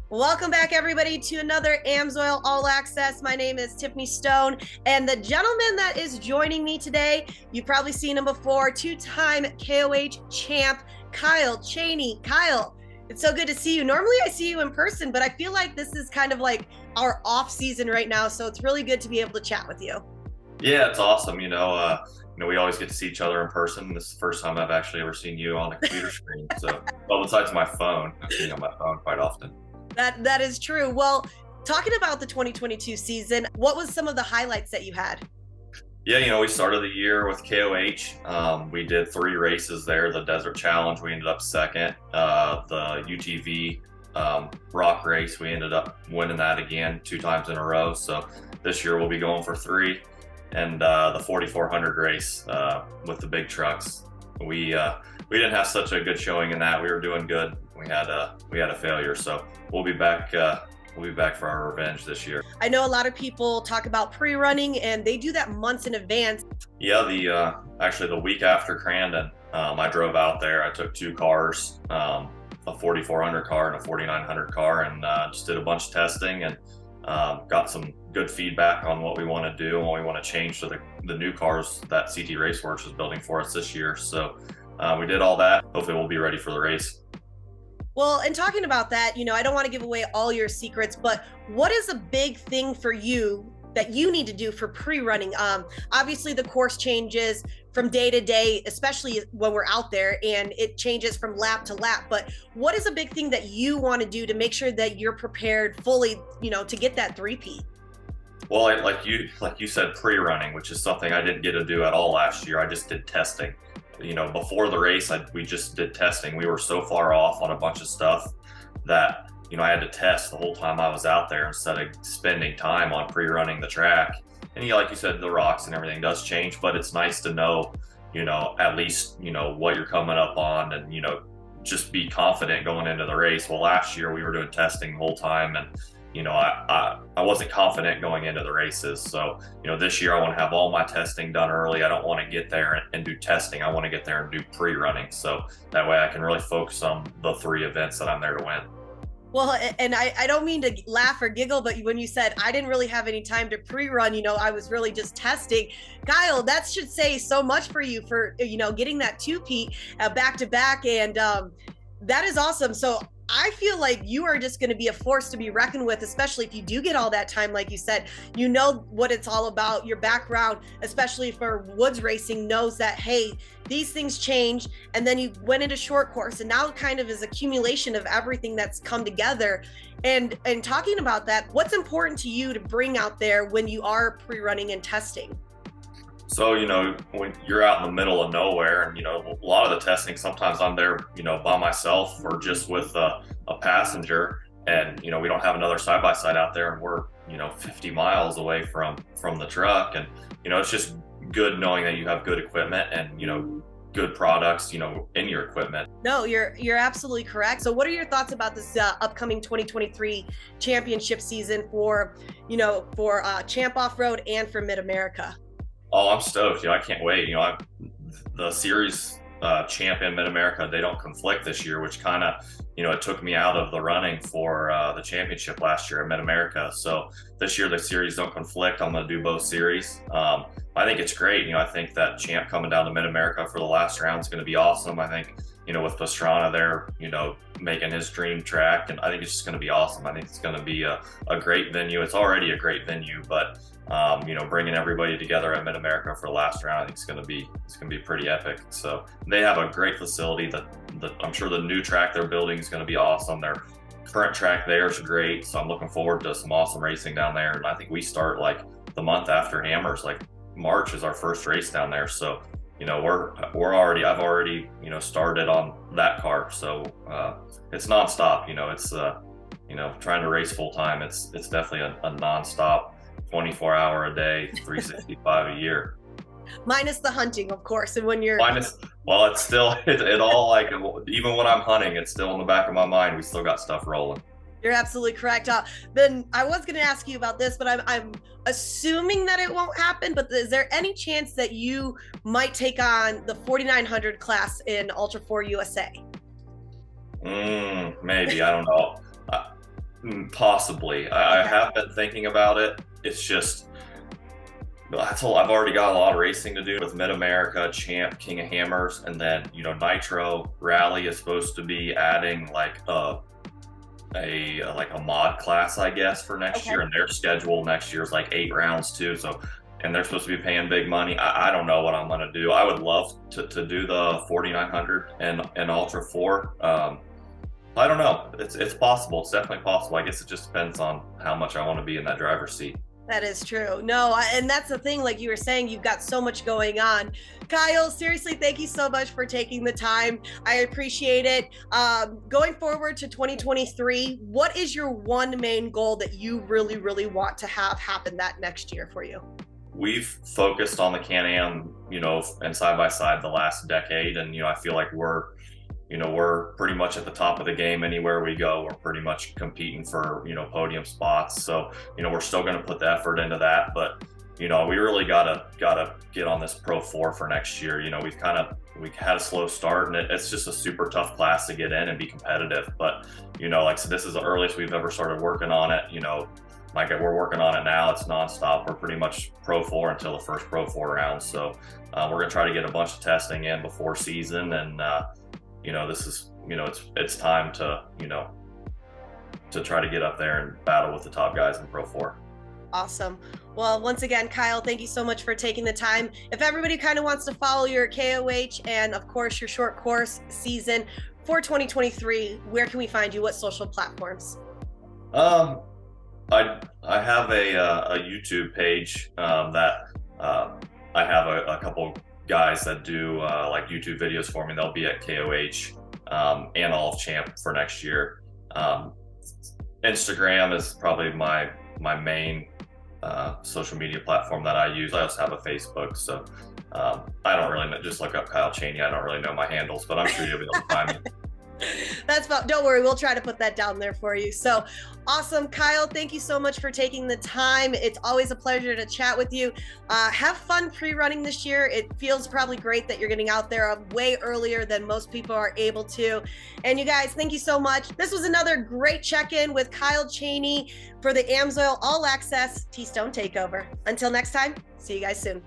Welcome back, everybody, to another AMSOIL All Access. My name is Tiffany Stone, and the gentleman that is joining me today, you've probably seen him before, two-time KOH champ, Kyle Chaney. Kyle, it's so good to see you. Normally I see you in person, but I feel like this is kind of like our off season right now, so it's really good to be able to chat with you. Yeah, it's awesome. We always get to see each other in person. This is the first time I've actually ever seen you on the computer screen. So, well, besides my phone, I've seen you on my phone quite often. That is true. Well, talking about the 2022 season, what was some of the highlights that you had? Yeah, we started the year with KOH. We did 3 races there. The Desert Challenge, we ended up second. The UTV rock race, we ended up winning that again 2 times in a row. So this year we'll be going for 3. And the 4400 race with the big trucks. We didn't have such a good showing in that. We were doing good. We had a failure, so we'll be back. We'll be back for our revenge this year. I know a lot of people talk about pre-running, and they do that months in advance. Yeah, actually the week after Crandon, I drove out there. I took 2 cars, a 4400 car and a 4900 car, and just did a bunch of testing and got some good feedback on what we want to do and what we want to change to the new cars that CT Raceworks is building for us this year. So we did all that. Hopefully we'll be ready for the race. Well, and talking about that, I don't want to give away all your secrets, but what is a big thing for you that you need to do for pre-running? Obviously the course changes from day to day, especially when we're out there, and it changes from lap to lap. But what is a big thing that you want to do to make sure that you're prepared fully, to get that three-peat? Well, like you said, pre-running, which is something I didn't get to do at all last year. I just did testing. Before the race, we just did testing. We were so far off on a bunch of stuff that, I had to test the whole time I was out there instead of spending time on pre-running the track. And like you said, the rocks and everything does change, but it's nice to know, at least, what you're coming up on and, just be confident going into the race. Well, last year we were doing testing the whole time, and I wasn't confident going into the races. So, this year I want to have all my testing done early. I don't want to get there and do testing. I want to get there and do pre-running. So that way I can really focus on the 3 events that I'm there to win. Well, and I don't mean to laugh or giggle, but when you said I didn't really have any time to pre-run, I was really just testing. Kyle, that should say so much for you for, getting that 2-peat back to back. And that is awesome. So I feel like you are just going to be a force to be reckoned with, especially if you do get all that time. Like you said, what it's all about. Your background, especially for woods racing, knows that, hey, these things change. And then you went into short course, and now it kind of is accumulation of everything that's come together. And talking about that, what's important to you to bring out there when you are pre-running and testing? So, when you're out in the middle of nowhere and, a lot of the testing, sometimes I'm there, by myself or just with a passenger, and, we don't have another side-by-side out there, and we're, 50 miles away from the truck. And, it's just good knowing that you have good equipment and, good products, in your equipment. No, you're absolutely correct. So what are your thoughts about this upcoming 2023 championship season for Champ Off-Road and for Mid-America? Oh, I'm stoked. I can't wait. The series champ in Mid-America, they don't conflict this year, which kind of, it took me out of the running for the championship last year at Mid-America. So this year the series don't conflict. I'm going to do both series. I think it's great. I think that champ coming down to Mid-America for the last round is going to be awesome. I think, with Pastrana there, making his dream track, and I think it's just going to be awesome. I think it's going to be a great venue. It's already a great venue, but bringing everybody together at Mid-America for the last round, I think it's going to be pretty epic. So they have a great facility. I'm sure the new track they're building is going to be awesome. Their current track there is great, so I'm looking forward to some awesome racing down there. And I think we start like the month after Hammers, like March is our first race down there. So I've already started on that car. So it's nonstop. It's trying to race full time. It's definitely a nonstop, 24-hour a day, 365 a year. Minus the hunting, of course. And when you're it's still it all, like, even when I'm hunting, it's still in the back of my mind. We still got stuff rolling. You're absolutely correct. Then I was going to ask you about this, but I'm assuming that it won't happen. But is there any chance that you might take on the 4900 class in Ultra 4 USA? Maybe. I don't know. Possibly. I Okay. have been thinking about it. It's just, I've already got a lot of racing to do with Mid America, Champ, King of Hammers, and then Nitro Rally is supposed to be adding like a mod class, I guess, for next Okay. year, and their schedule next year is like 8 rounds too. So, and they're supposed to be paying big money. I don't know what I'm gonna do. I would love to do the 4900 and Ultra 4. I don't know. It's possible. It's definitely possible. I guess it just depends on how much I want to be in that driver's seat. That is true. No, and that's the thing, like you were saying, you've got so much going on. Kyle, seriously, thank you so much for taking the time. I appreciate it. Going forward to 2023, what is your one main goal that you really, really want to have happen that next year for you? We've focused on the Can-Am, and side by side the last decade, and I feel like we're pretty much at the top of the game anywhere we go. We're pretty much competing for, podium spots. So, we're still going to put the effort into that, but, we really gotta get on this Pro 4 for next year. We had a slow start, and it's just a super tough class to get in and be competitive. But, like I said, this is the earliest we've ever started working on it. Like we're working on it now. It's nonstop. We're pretty much Pro 4 until the first Pro 4 round. So we're going to try to get a bunch of testing in before season, and this is, it's time to, to try to get up there and battle with the top guys in Pro 4. Awesome. Well, once again, Kyle, thank you so much for taking the time. If everybody kind of wants to follow your KOH and, of course, your short course season for 2023, where can we find you? What social platforms? I have a YouTube page that I have a couple guys that do like YouTube videos for me. They'll be at KOH and All of Champ for next year. Instagram is probably my main social media platform that I use. I also have a Facebook, so I don't really know. Just look up Kyle Chaney. I don't really know my handles, but I'm sure you'll be able to find me. That's about, don't worry, we'll try to put that down there for you. So awesome. Kyle, thank you so much for taking the time. It's always a pleasure to chat with you. Have fun pre-running this year. It feels probably great that you're getting out there way earlier than most people are able to. And you guys, thank you so much. This was another great check-in with Kyle Chaney for the AMSOIL All Access T-Stone Takeover. Until next time, see you guys soon.